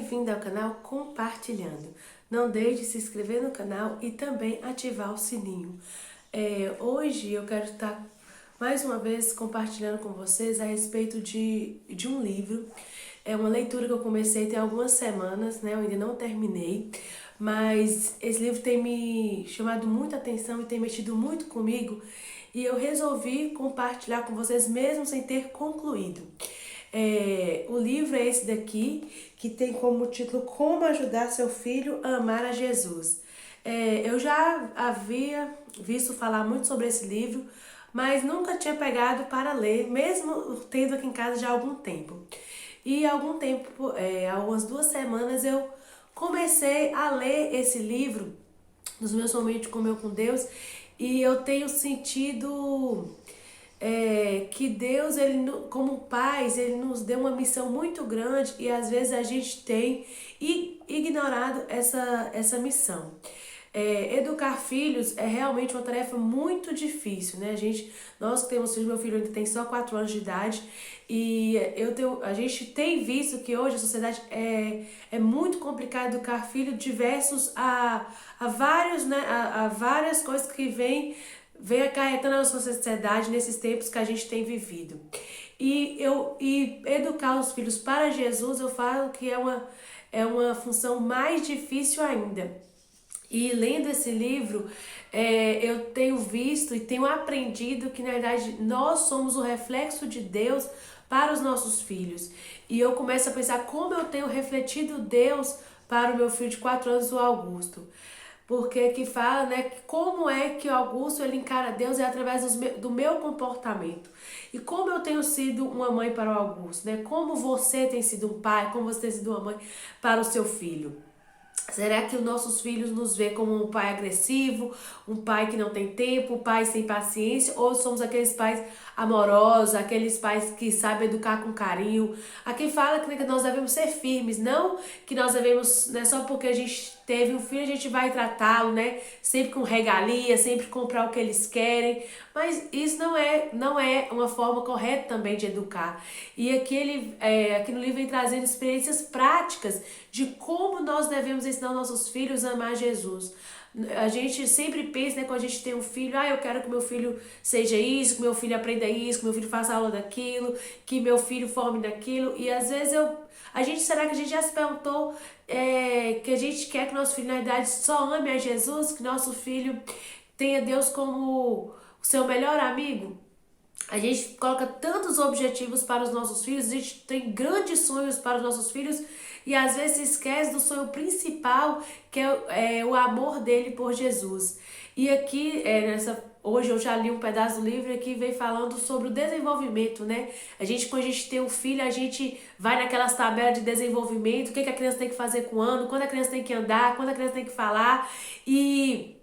bem-vindo ao canal Compartilhando. Não deixe de se inscrever no canal e também ativar o sininho. Hoje eu quero estar mais uma vez compartilhando com vocês a respeito de um livro. É uma leitura que eu comecei tem algumas semanas, né? Eu ainda não terminei, mas esse livro tem me chamado muita atenção e tem mexido muito comigo e eu resolvi compartilhar com vocês mesmo sem ter concluído. O livro é esse daqui, que tem como título Como Ajudar Seu Filho a Amar a Jesus. Eu já havia visto falar muito sobre esse livro, mas nunca tinha pegado para ler, mesmo tendo aqui em casa já há algum tempo. E há algum tempo, há umas 2 semanas, eu comecei a ler esse livro nos meus momentos com Deus, e eu tenho sentido que Deus, ele, como pais, ele nos deu uma missão muito grande e às vezes a gente tem ignorado essa missão. Educar filhos é realmente uma tarefa muito difícil, né? Nós que temos filhos, meu filho ainda tem só 4 anos de idade e a gente tem visto que hoje a sociedade é muito complicado educar filho diversos a vários, né? A várias coisas que vem acarretando a nossa sociedade nesses tempos que a gente tem vivido. E educar os filhos para Jesus, eu falo que é uma função mais difícil ainda. E lendo esse livro, eu tenho visto e tenho aprendido que, na verdade, nós somos o reflexo de Deus para os nossos filhos. E eu começo a pensar como eu tenho refletido Deus para o meu filho de 4 anos, o Augusto. Porque que fala, né, que como é que o Augusto ele encara Deus através do meu comportamento. E como eu tenho sido uma mãe para o Augusto, né? Como você tem sido um pai, como você tem sido uma mãe para o seu filho. Será que os nossos filhos nos vê como um pai agressivo, um pai que não tem tempo, um pai sem paciência, ou somos aqueles pais amorosos, aqueles pais que sabem educar com carinho? Aqui fala que nós devemos ser firmes, não que nós devemos, né, só porque a gente teve um filho, a gente vai tratá-lo, né, sempre com regalia, sempre comprar o que eles querem, mas isso não é uma forma correta também de educar. E aqui no livro vem trazendo experiências práticas de como nós devemos ensinar nossos filhos a amar Jesus. A gente sempre pensa, né, quando a gente tem um filho, eu quero que meu filho seja isso, que meu filho aprenda isso, que meu filho faça aula daquilo, que meu filho forme daquilo, e às vezes será que a gente já se perguntou que a gente quer que nosso filho, na verdade, só ame a Jesus, que nosso filho tenha Deus como o seu melhor amigo? A gente coloca tantos objetivos para os nossos filhos, a gente tem grandes sonhos para os nossos filhos e às vezes se esquece do sonho principal, que é o amor dele por Jesus. E aqui, hoje eu já li um pedaço do livro que vem falando sobre o desenvolvimento, né? Quando a gente tem um filho, a gente vai naquelas tabelas de desenvolvimento, o que a criança tem que fazer com o ano, quando a criança tem que andar, quando a criança tem que falar e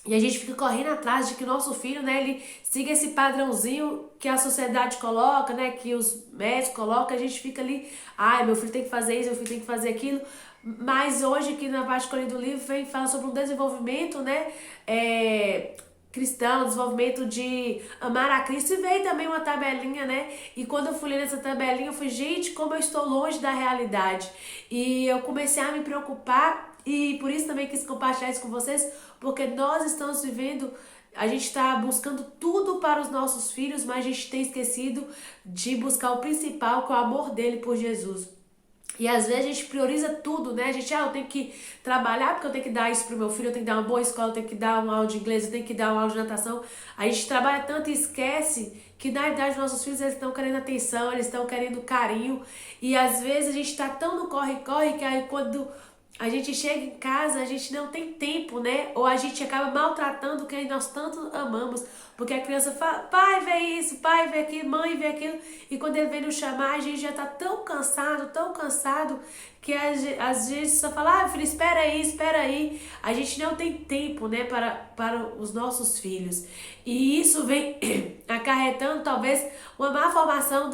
a gente fica correndo atrás de que o nosso filho, né, ele siga esse padrãozinho que a sociedade coloca, né, que os médicos colocam, a gente fica ali, meu filho tem que fazer isso, meu filho tem que fazer aquilo. Mas hoje, aqui na parte do livro, vem falar sobre um desenvolvimento, né, cristão, desenvolvimento de amar a Cristo, e veio também uma tabelinha, né? E quando eu fui ler essa tabelinha, eu falei, gente, como eu estou longe da realidade. E eu comecei a me preocupar, e por isso também quis compartilhar isso com vocês, porque nós estamos vivendo, a gente está buscando tudo para os nossos filhos, mas a gente tem esquecido de buscar o principal, que é o amor dele por Jesus. E às vezes a gente prioriza tudo, né? Eu tenho que trabalhar porque eu tenho que dar isso pro meu filho, eu tenho que dar uma boa escola, eu tenho que dar uma aula de inglês, eu tenho que dar uma aula de natação. A gente trabalha tanto e esquece que na verdade nossos filhos eles estão querendo atenção, eles estão querendo carinho. E às vezes a gente está tão no corre-corre que aí quando a gente chega em casa, a gente não tem tempo, né? Ou a gente acaba maltratando quem nós tanto amamos. Porque a criança fala, pai vê isso, pai vê aquilo, mãe vê aquilo. E quando ele vem nos chamar, a gente já tá tão cansado, que às vezes só fala, filho, espera aí. A gente não tem tempo, né, para os nossos filhos. E isso vem acarretando, talvez, uma má formação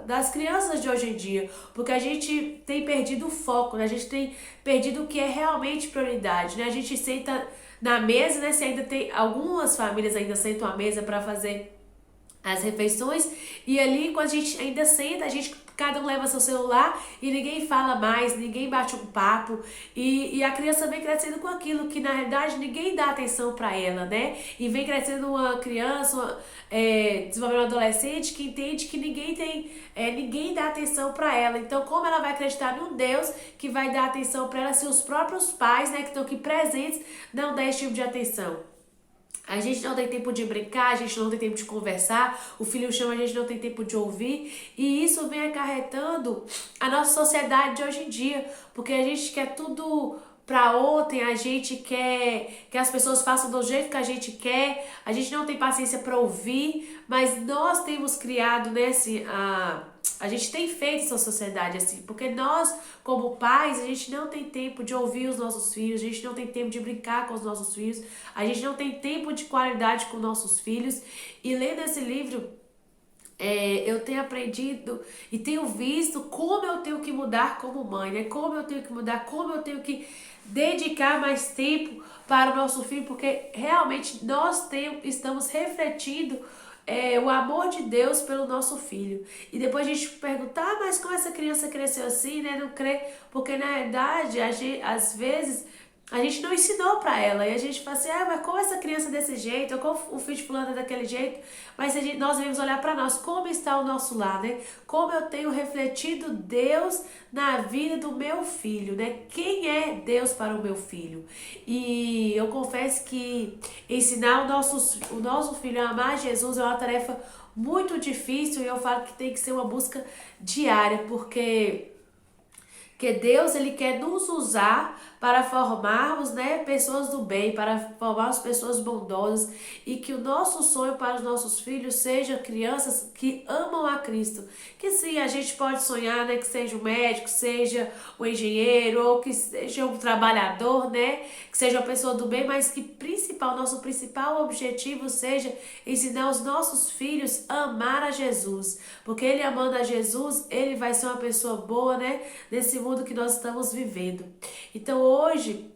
das crianças de hoje em dia. Porque a gente tem perdido o foco, né? A gente tem perdido o que é realmente prioridade, né? A gente senta na mesa, né? Se ainda tem algumas famílias ainda sentam à mesa para fazer as refeições, e ali quando a gente ainda senta, a gente cada um leva seu celular e ninguém fala mais, ninguém bate um papo, e a criança vem crescendo com aquilo que na realidade ninguém dá atenção para ela, né? E vem crescendo uma criança, desenvolvendo um adolescente que entende que ninguém dá atenção para ela. Então, como ela vai acreditar num Deus que vai dar atenção para ela se os próprios pais, né, que estão aqui presentes, não dão esse tipo de atenção? A gente não tem tempo de brincar, a gente não tem tempo de conversar, o filho chama, a gente não tem tempo de ouvir, e isso vem acarretando a nossa sociedade de hoje em dia, porque a gente quer tudo para ontem, a gente quer que as pessoas façam do jeito que a gente não tem paciência para ouvir, mas nós temos criado, né, assim, a gente tem feito essa sociedade assim, porque nós, como pais, a gente não tem tempo de ouvir os nossos filhos, a gente não tem tempo de brincar com os nossos filhos, a gente não tem tempo de qualidade com nossos filhos. E lendo esse livro, eu tenho aprendido e tenho visto como eu tenho que mudar como mãe, né? Como eu tenho que mudar, como eu tenho que dedicar mais tempo para o nosso filho, porque realmente estamos refletindo o amor de Deus pelo nosso filho. E depois a gente pergunta, mas como essa criança cresceu assim, né? Não crê, porque na verdade, às vezes, a gente não ensinou para ela. E a gente fala assim, mas como essa criança é desse jeito? Ou como o filho de fulano é daquele jeito? Mas nós devemos olhar para nós, como está o nosso lar, né? Como eu tenho refletido Deus na vida do meu filho, né? Quem é Deus para o meu filho? E eu confesso que ensinar o nosso filho a amar Jesus é uma tarefa muito difícil, e eu falo que tem que ser uma busca diária, porque Deus, ele quer nos usar para formarmos, né, pessoas do bem, para formarmos pessoas bondosas, e que o nosso sonho para os nossos filhos seja crianças que amam a Cristo. Que sim, a gente pode sonhar, né, que seja um médico, seja um engenheiro, ou que seja um trabalhador, né, que seja uma pessoa do bem, mas que nosso principal objetivo seja ensinar os nossos filhos a amar a Jesus. Porque ele amando a Jesus, ele vai ser uma pessoa boa, né, nesse mundo que nós estamos vivendo. Então hoje,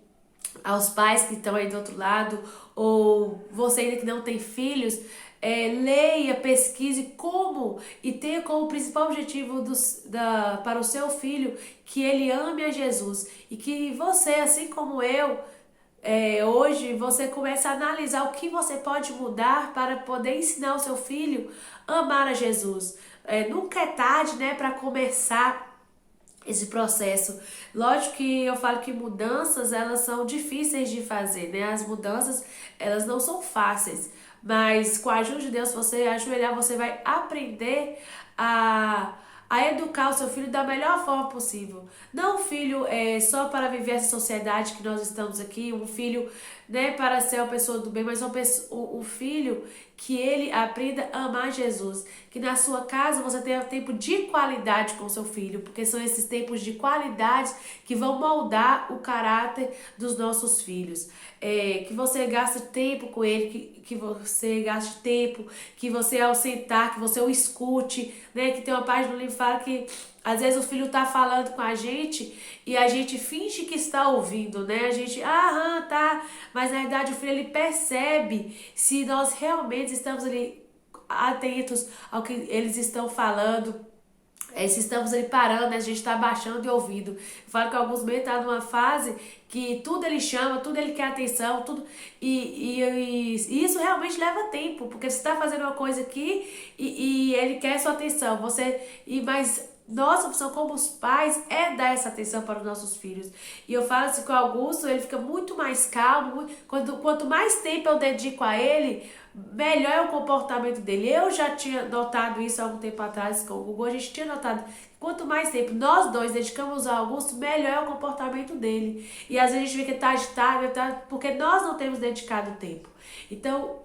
aos pais que estão aí do outro lado, ou você ainda que não tem filhos, leia, pesquise e tenha como principal objetivo para o seu filho que ele ame a Jesus, e que você, assim como eu, hoje você começa a analisar o que você pode mudar para poder ensinar o seu filho a amar a Jesus. Nunca é tarde, né, para começar esse processo. Lógico que eu falo que mudanças, elas são difíceis de fazer, né? As mudanças, elas não são fáceis, mas com a ajuda de Deus, se você ajoelhar, você vai aprender a educar o seu filho da melhor forma possível. Não um filho só para viver essa sociedade que nós estamos aqui, um filho, né, para ser uma pessoa do bem, mas um filho que ele aprenda a amar Jesus. Que na sua casa você tenha tempo de qualidade com o seu filho, porque são esses tempos de qualidade que vão moldar o caráter dos nossos filhos. Que você gaste tempo com ele, que você gaste tempo, que você ao sentar, que você o escute, né? Que tem uma página no livro que fala que às vezes o filho tá falando com a gente e a gente finge que está ouvindo, né? A gente, tá, mas na verdade o filho, ele percebe se nós realmente estamos ali atentos ao que eles estão falando. Se estamos ali parando, né? A gente está baixando e ouvindo. Eu falo que alguns meses tá numa fase que tudo ele chama, tudo ele quer atenção, tudo. E isso realmente leva tempo, porque você está fazendo uma coisa aqui e ele quer sua atenção. Mas nossa opção como os pais é dar essa atenção para os nossos filhos. E eu falo assim que o Augusto, ele fica muito mais calmo. Quanto mais tempo eu dedico a ele, melhor é o comportamento dele. Eu já tinha notado isso há algum tempo atrás com o Google. A gente tinha notado que quanto mais tempo nós dois dedicamos ao Augusto, melhor é o comportamento dele. E às vezes a gente fica tá agitado, porque nós não temos dedicado tempo. Então,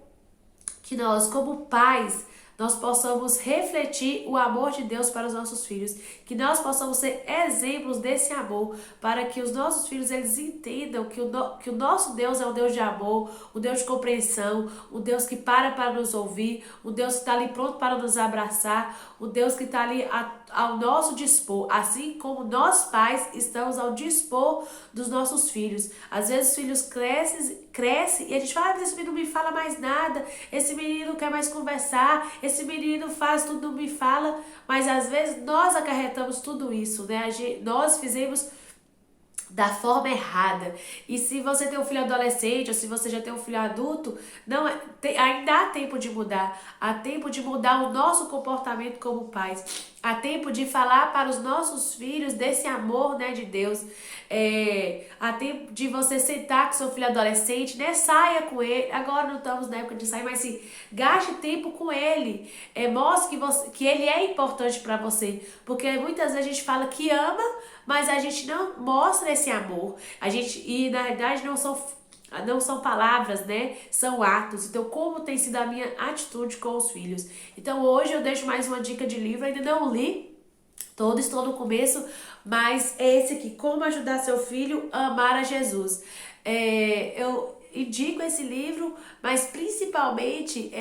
que nós, como pais, nós possamos refletir o amor de Deus para os nossos filhos, que nós possamos ser exemplos desse amor, para que os nossos filhos, eles entendam que o nosso Deus é um Deus de amor, um Deus de compreensão, um Deus que para nos ouvir, um Deus que está ali pronto para nos abraçar, um Deus que está ali ao nosso dispor, assim como nós pais estamos ao dispor dos nossos filhos. Às vezes os filhos cresce e a gente fala, esse menino não me fala mais nada, esse menino não quer mais conversar, esse menino faz tudo, não me fala, mas às vezes nós acarretamos tudo isso, né? Nós fizemos da forma errada. E se você tem um filho adolescente ou se você já tem um filho adulto, não ainda há tempo de mudar. Há tempo de mudar o nosso comportamento como pais. Há tempo de falar para os nossos filhos desse amor, né, de Deus. Há tempo de você sentar com seu filho adolescente, né? Saia com ele. Agora não estamos na época de sair, mas sim, gaste tempo com ele. Mostre que ele é importante para você. Porque muitas vezes a gente fala que ama, mas a gente não mostra esse amor. E na verdade não são palavras, né? São atos. Então, como tem sido a minha atitude com os filhos? Então, hoje eu deixo mais uma dica de livro. Ainda não li todo, estou no começo, mas é esse aqui: Como Ajudar Seu Filho a Amar a Jesus. Eu indico esse livro, mas principalmente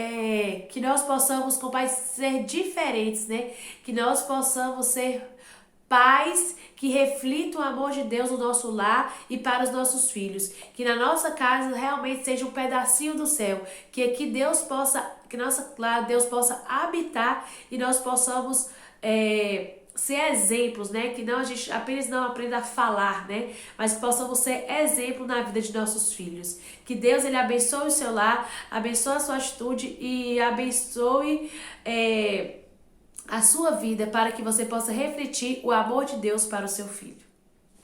que nós possamos, com pais, ser diferentes, né? Que nós possamos ser pais que reflitam o amor de Deus no nosso lar e para os nossos filhos. Que na nossa casa realmente seja um pedacinho do céu. Que aqui Deus possa habitar e nós possamos ser exemplos, né? Que não a gente apenas não aprenda a falar, né? Mas que possamos ser exemplo na vida de nossos filhos. Que Deus ele abençoe o seu lar, abençoe a sua atitude e abençoe a sua vida para que você possa refletir o amor de Deus para o seu filho.